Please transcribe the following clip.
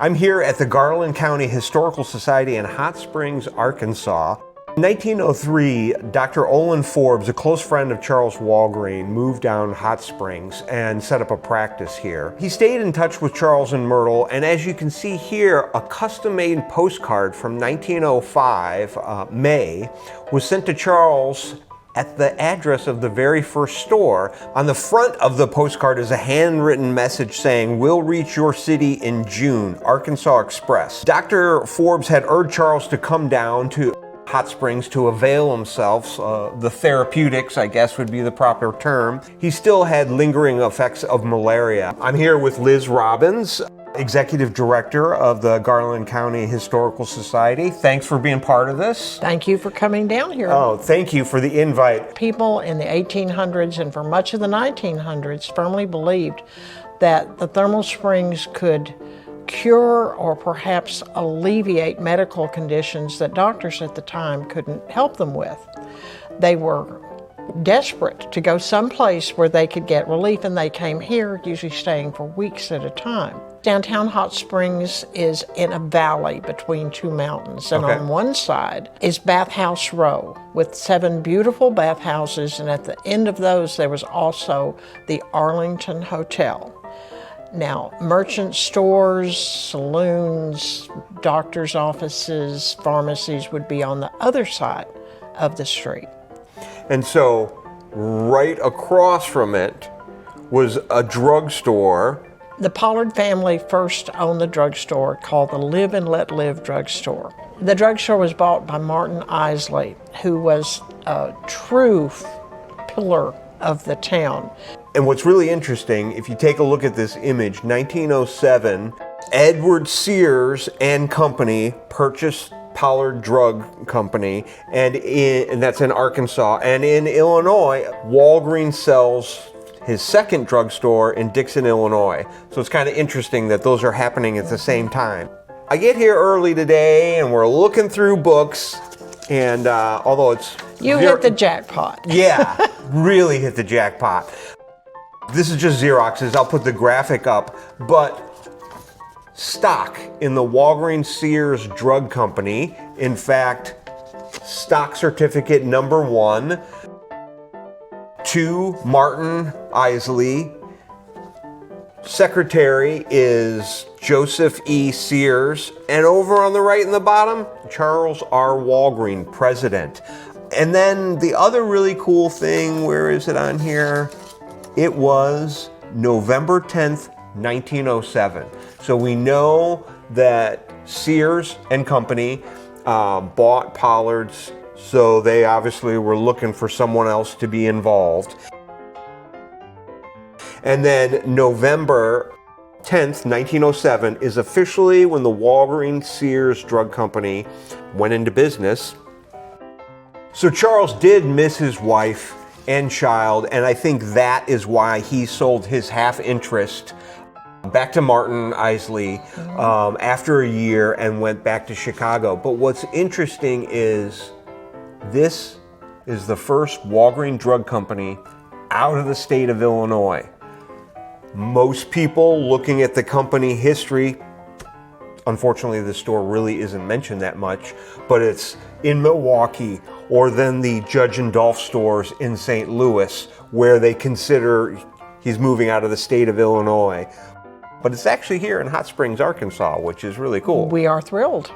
I'm here at the Garland County Historical Society in Hot Springs, Arkansas. In 1903, Dr. Olin Forbes, a close friend of Charles Walgreen, moved down Hot Springs and set up a practice here. He stayed in touch with Charles and Myrtle, and as you can see here, a custom-made postcard from 1905, May, was sent to Charles at the address of the very first store. On the front of the postcard is a handwritten message saying, "Will reach your city in June, Arkansas Express." Dr. Forbes had urged Charles to come down to Hot Springs to avail himself. The therapeutics, I guess, would be the proper term. He still had lingering effects of malaria. I'm here with Liz Robbins, Executive Director of the Garland County Historical Society. Thanks for being part of this. Thank you for coming down here. Oh, thank you for the invite. People in the 1800s and for much of the 1900s firmly believed that the thermal springs could cure or perhaps alleviate medical conditions that doctors at the time couldn't help them with. They were desperate to go someplace where they could get relief, and they came here, usually staying for weeks at a time. Downtown Hot Springs is in a valley between two mountains, and on one side is Bathhouse Row with 7 beautiful bathhouses, and at the end of those there was also the Arlington Hotel. Now, merchant stores, saloons, doctors' offices, pharmacies would be on the other side of the street. And so, right across from it was a drugstore. The Pollard family first owned the drugstore called the Live and Let Live drugstore. The drugstore was bought by Martin Isley, who was a true pillar of the town. And what's really interesting, if you take a look at this image, 1907, Edward Sears and Company purchased Pollard Drug Company, and that's in Arkansas. And in Illinois, Walgreens sells his second drugstore in Dixon, Illinois. So it's kind of interesting that those are happening at the same time. I get here early today, and we're looking through books, and although it's... You hit the jackpot. Yeah, really hit the jackpot. This is just Xeroxes. I'll put the graphic up, but stock in the Walgreens Sears Drug Company. In fact, stock certificate number 1 to Martin Isley. Secretary is Joseph E. Sears. And over on the right in the bottom, Charles R. Walgreen, President. And then the other really cool thing, where is it on here? It was November 10th, 1907. So we know that Sears and Company bought Pollard's, so they obviously were looking for someone else to be involved. And then November 10th, 1907 is officially when the Walgreens Sears Drug Company went into business. So Charles did miss his wife and child, and I think that is why he sold his half interest back to Martin Isley after a year and went back to Chicago. But what's interesting is this is the first Walgreen Drug Company out of the state of Illinois. Most people looking at the company history, unfortunately the store really isn't mentioned that much, but it's in Milwaukee, or then the Judge and Dolph stores in St. Louis, where they consider he's moving out of the state of Illinois. But it's actually here in Hot Springs, Arkansas, which is really cool. We are thrilled.